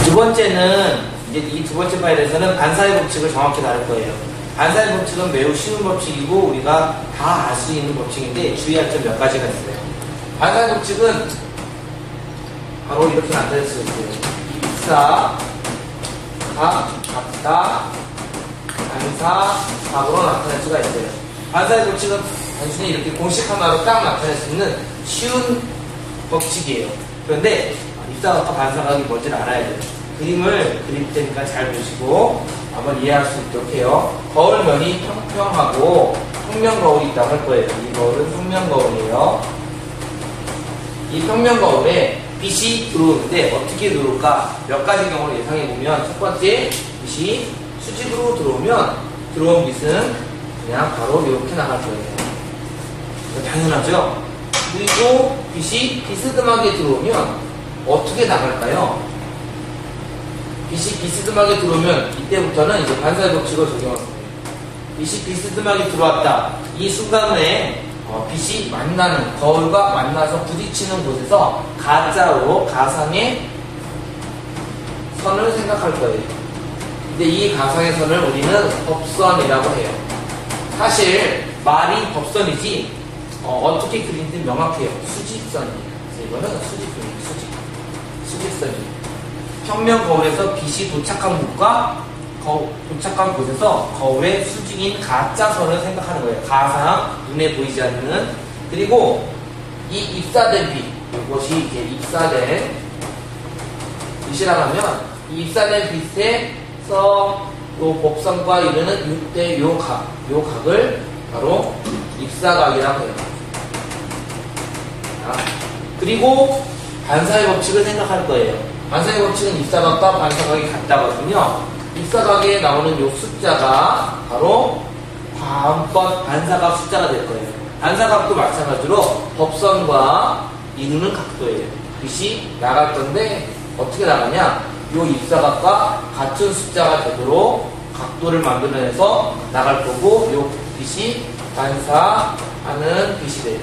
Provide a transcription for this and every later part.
두 번째는, 이제 이 두 번째 파일에서는 반사의 법칙을 정확히 다룰 거예요. 반사의 법칙은 매우 쉬운 법칙이고, 우리가 다 알 수 있는 법칙인데, 주의할 점 몇 가지가 있어요. 반사의 법칙은 바로 이렇게 나타낼 수 있어요. 입사, 각, 같다, 반사, 각으로 나타낼 수가 있어요. 반사의 법칙은 단순히 이렇게 공식 하나로 딱 나타낼 수 있는 쉬운 법칙이에요. 그런데 입사각과 반사각이 뭔지를 알아야 돼요. 그림을 그릴 테니까 잘 보시고 한번 이해할 수 있도록 해요. 거울면이 평평하고 평면 거울이 있다고 할 거예요. 이 거울은 평면 거울이에요. 이 평면 거울에 빛이 들어오는데 어떻게 들어올까? 몇 가지 경우를 예상해 보면, 첫 번째, 빛이 수직으로 들어오면 들어온 빛은 그냥 바로 이렇게 나갈 거예요. 당연하죠? 그리고 빛이 비스듬하게 들어오면 어떻게 나갈까요? 빛이 비스듬하게 들어오면 이때부터는 이제 반사의 법칙을 적용할 거예요. 빛이 비스듬하게 들어왔다. 이 순간에 빛이 만나는, 거울과 만나서 부딪히는 곳에서 가짜로 가상의 선을 생각할 거예요. 근데 이 가상의 선을 우리는 법선이라고 해요. 사실 말이 법선이지 어떻게 그리는지 명확해요. 수직선이에요. 그래서 이거는 수직선이에요. 수직선이에요. 평면 거울에서 빛이 도착한 곳과 도착한 곳에서 거울의 수직인 가짜 선을 생각하는 거예요. 가상, 눈에 보이지 않는. 그리고 이 입사된 빛, 이것이 이렇게 입사된 빛이라고 하면, 이 입사된 빛에서 요 곡선과 이르는 이때 요 각을 바로 입사각이라고 해요. 자, 그리고 반사의 법칙을 생각할 거예요. 반사의 법칙은 입사각과 반사각이 같다거든요. 입사각에 나오는 요 숫자가 바로 다음번 반사각 숫자가 될 거예요. 반사각도 마찬가지로 법선과 이루는 각도예요. 빛이 나갈 건데 어떻게 나가냐? 요 입사각과 같은 숫자가 되도록 각도를 만들어내서 나갈 거고, 요 빛이 반사하는 빛이 돼요.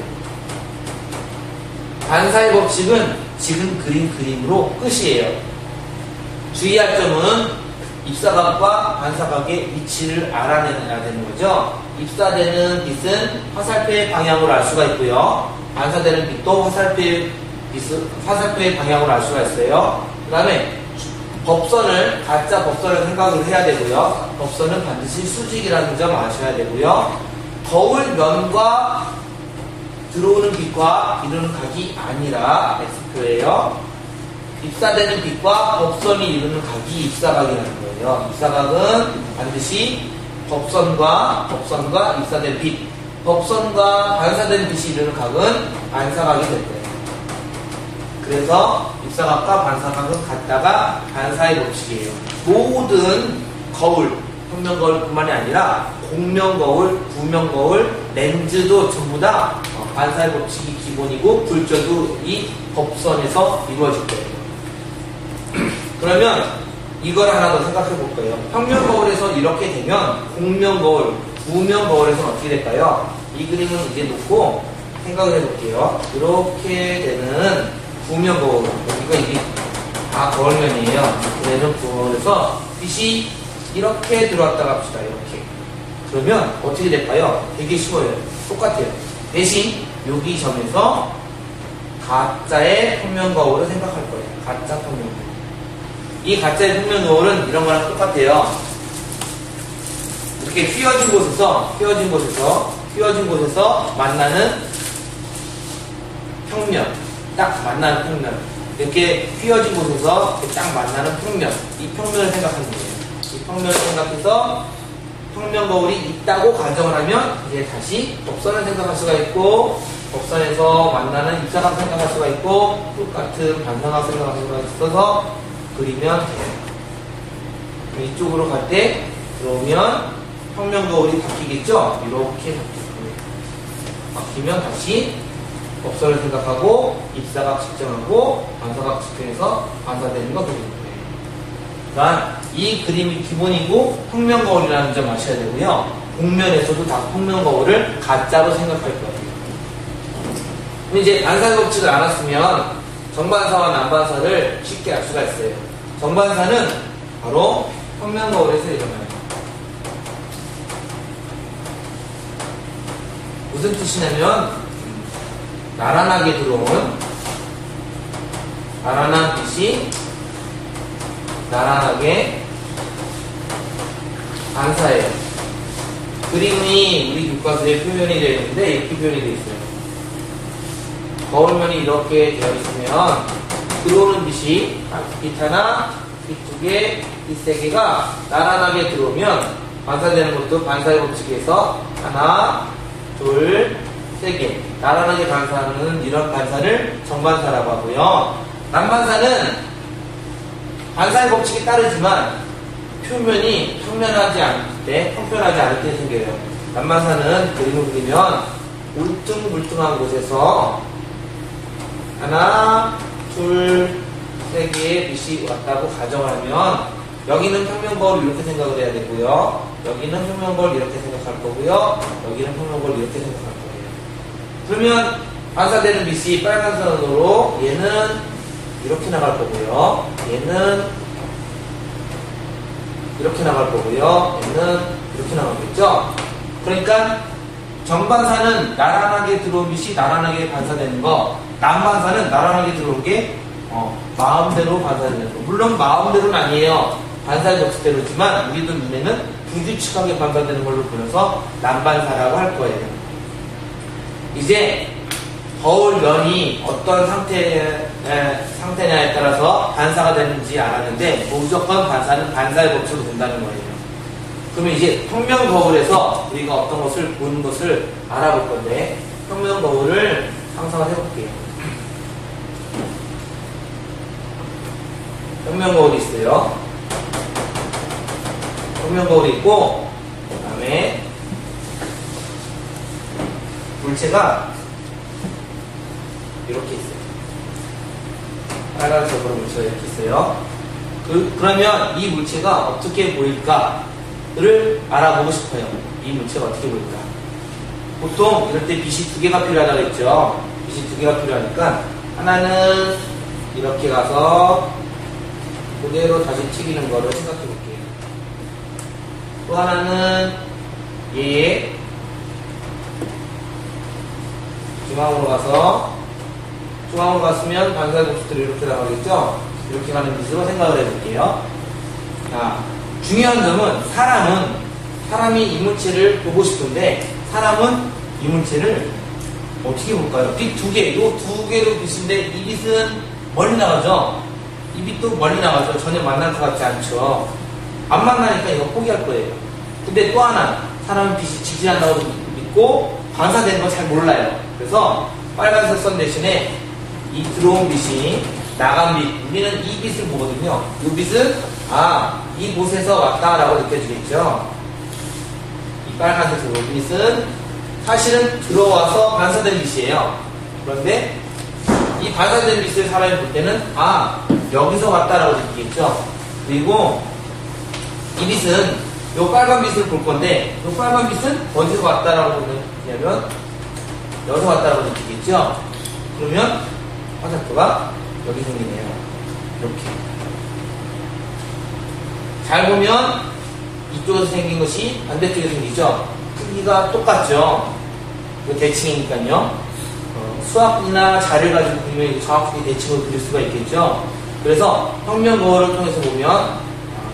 반사의 법칙은 지금 그린 그림으로 끝이에요. 주의할 점은 입사각과 반사각의 위치를 알아내야 되는 거죠. 입사되는 빛은 화살표의 방향으로 알 수가 있고요. 반사되는 빛도 화살표의 방향으로 알 수가 있어요. 그 다음에 법선을, 가짜 법선을 생각을 해야 되고요. 법선은 반드시 수직이라는 점 아셔야 되고요. 거울 면과 들어오는 빛과 이루는 각이 아니라 X표예요. 입사되는 빛과 법선이 이루는 각이 입사각이라는 거예요. 입사각은 반드시 법선과 입사된 빛, 법선과 반사된 빛이 이루는 각은 반사각이 될 거예요. 그래서 입사각과 반사각은 같다가 반사의 법칙이에요. 모든 거울, 평면 거울뿐만이 아니라 곡면 거울, 구면 거울, 렌즈도 전부 다 반사의 법칙이 기본이고, 불조도 이 법선에서 이루어질 거예요. 그러면 이걸 하나 더 생각해 볼 거예요. 평면 거울에서 이렇게 되면 곡면 거울, 구면 거울에서는 어떻게 될까요? 이 그림을 이제 놓고 생각을 해볼게요. 이렇게 되는 구면 거울, 여기가 이게 다 거울면이에요. 그래서 거울에서 빛이 이렇게 들어왔다가 합시다. 이렇게. 그러면 어떻게 될까요? 되게 쉬워요. 똑같아요. 대신 여기 점에서 가짜의 평면 거울을 생각할 거예요. 가짜 평면 거울. 이 가짜의 평면 거울은 이런 거랑 똑같아요. 이렇게 휘어진 곳에서 만나는 평면, 딱 만나는 평면. 이렇게 휘어진 곳에서 이렇게 딱 만나는 평면. 이 평면을 생각하는 거예요. 이 평면을 생각해서 평면 거울이 있다고 가정을 하면 이제 다시 법선을 생각할 수가 있고, 법선에서 만나는 입사각 생각할 수가 있고, 똑같은 반사각 생각할 수가 있어서 그리면 돼요. 이쪽으로 갈 때 들어오면 평면 거울이 바뀌겠죠? 이렇게 바뀌면 다시 법선을 생각하고 입사각 측정하고 반사각 측정해서 반사되는 거 그리는 거예요. 그러니까 이 그림이 기본이고 평면 거울이라는 점 아셔야 되고요. 곡면에서도 다 평면 거울을 가짜로 생각할 거예요. 그럼 이제 반사 법칙을 알았으면 정반사와 난반사를 쉽게 알 수가 있어요. 정반사는 바로 평면 거울에서 일어나요. 무슨 뜻이냐면 나란하게 들어온 나란한 빛이 나란하게 반사해요. 그림이 우리 교과서에 표현이 되어 있는데 이렇게 표현이 되어 있어요. 거울면이 이렇게 되어 있으면 들어오는 빛이 빛 하나, 빛 두 개, 빛 세 개가 나란하게 들어오면 반사되는 것도 반사의 법칙에서 하나, 둘, 세 개 나란하게 반사하는 이런 반사를 정반사라고 하고요. 난반사는 반사의 법칙에 따르지만 표면이 평면하지 않을 때, 평평하지 않을 때 생겨요. 난반사는 그림을 그리면 울퉁불퉁한 곳에서 하나, 둘, 세 개의 빛이 왔다고 가정을 하면 여기는 평면 거울 이렇게 생각을 해야 되고요. 여기는 평면 거울 이렇게 생각할 거고요. 여기는 평면 거울 이렇게 생각할 거예요. 그러면 반사되는 빛이 빨간 선으로 얘는 이렇게 나갈 거고요. 얘는 이렇게 나갈 거고요. 얘는 이렇게 나가겠죠. 그러니까 정반사는 나란하게 들어온 빛이 나란하게 반사되는 거, 난반사는 나란하게 들어온 게 마음대로 반사되는 거. 물론 마음대로는 아니에요. 반사의 법칙대로지만 우리들 눈에는 불규칙하게 반사되는 걸로 보여서 난반사라고 할 거예요. 이제 거울 면이 어떤 상태냐에 따라서 반사가 되는지 알았는데 무조건 반사는 반사의 법칙으로 된다는 거예요. 그러면 이제 평면 거울에서 우리가 어떤 것을 보는 것을 알아볼 건데 평면 거울을 상상을 해볼게요. 평면 거울이 있어요. 평면 거울이 있고 그 다음에 물체가 이렇게 있어요. 빨간색으로 물체가 이렇게 있어요. 그러면 이 물체가 어떻게 보일까를 알아보고 싶어요. 이 물체가 어떻게 보일까? 보통 이럴 때 빛이 두 개가 필요하다고 했죠. 빛이 두 개가 필요하니까 하나는 이렇게 가서 그대로 다시 튀기는 거를 생각해 볼게요. 또 하나는 얘 중앙으로 갔으면 반사의 법칙대로 이렇게 나가겠죠? 이렇게 가는 빛으로 생각을 해볼게요. 자, 중요한 점은 사람이 이 물체를 보고 싶은데 사람은 이 물체를 어떻게 볼까요? 빛 두 개, 요 두 개로 빛인데 이 빛은 멀리 나가죠? 이 빛도 멀리 나가죠? 전혀 만날 것 같지 않죠? 안 만나니까 이거 포기할 거예요. 근데 또 하나, 사람은 빛이 직진한다고 믿고 반사되는 거 잘 몰라요. 그래서 빨간색 선 대신에 이 들어온 빛이 나간 빛, 우리는 이 빛을 보거든요. 이 빛은 이곳에서 왔다라고 느껴지겠죠. 이 빨간색 들어온 빛은 사실은 들어와서 반사된 빛이에요. 그런데 이 반사된 빛을 사람이 볼 때는 여기서 왔다라고 느끼겠죠. 그리고 이 빛은 요 빨간 빛을 볼 건데 요 빨간 빛은 어디서 왔다라고 느끼냐면 여기서 왔다라고 느끼겠죠. 그러면 화살표가 여기 생기네요. 이렇게 잘 보면 이쪽에서 생긴 것이 반대쪽에 생기죠. 크기가 똑같죠. 이거 대칭이니까요. 수학이나 자를 가지고 그리면 정확하게 대칭으로 그릴 수가 있겠죠. 그래서 평면 거울을 통해서 보면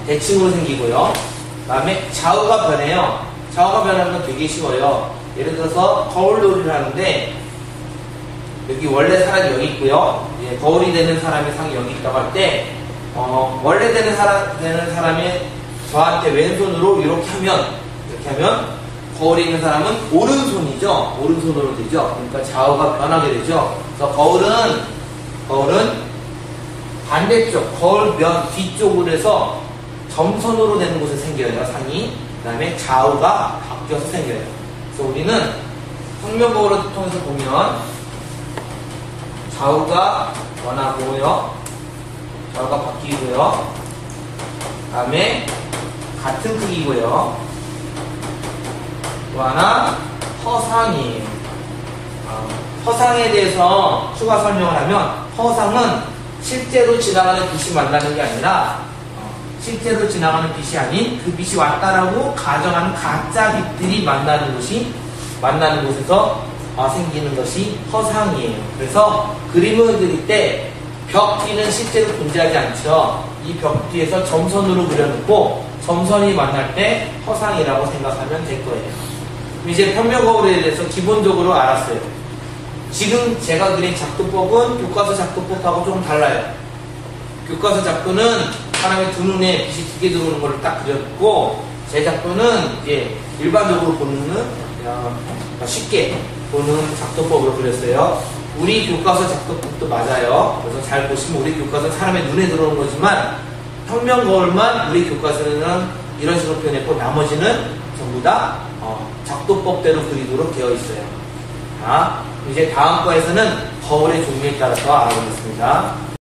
대칭으로 생기고요. 그 다음에 좌우가 변해요. 좌우가 변하는 건 되게 쉬워요. 예를 들어서 거울놀이를 하는데 여기 원래 사람이 여기 있고요. 거울이 되는 사람의 상이 여기 있다고 할 때 원래 되는 사람이 저한테 왼손으로 이렇게 하면 거울에 있는 사람은 오른손이죠. 오른손으로 되죠. 그러니까 좌우가 변하게 되죠. 그래서 거울은 반대쪽 거울 면 뒤쪽으로 해서 점선으로 되는 곳에 생겨요. 상이. 그 다음에 좌우가 바뀌어서 생겨요. 그래서 우리는 평면 거울을 통해서 보면 좌우가 변하고요. 좌우가 바뀌고요. 그 다음에 같은 크기고요. 또 하나 허상이에요. 허상에 대해서 추가 설명을 하면 허상은 실제로 지나가는 빛이 만나는 게 아니라 실제로 지나가는 빛이 아닌 그 빛이 왔다라고 가정하는 가짜 빛들이 만나는 곳에서 생기는 것이 허상이에요. 그래서 그림을 그릴 때 벽 뒤는 실제로 존재하지 않죠. 이 벽 뒤에서 점선으로 그려놓고 점선이 만날 때 허상이라고 생각하면 될 거예요. 이제 평면거울에 대해서 기본적으로 알았어요. 지금 제가 그린 작도법은 교과서 작도법하고 조금 달라요. 교과서 작도는 사람의 두 눈에 빛이 두 개 들어오는 걸 딱 그렸고, 제 작도는 이제 일반적으로 보는 쉽게 보는 작도법으로 그렸어요. 우리 교과서 작도법도 맞아요. 그래서 잘 보시면 우리 교과서는 사람의 눈에 들어오는 거지만 평면거울만 우리 교과서는 이런 식으로 표현했고 나머지는 전부 다 작도법대로 그리도록 되어 있어요. 자, 이제 다음 거에서는 거울의 종류에 따라서 알아보겠습니다.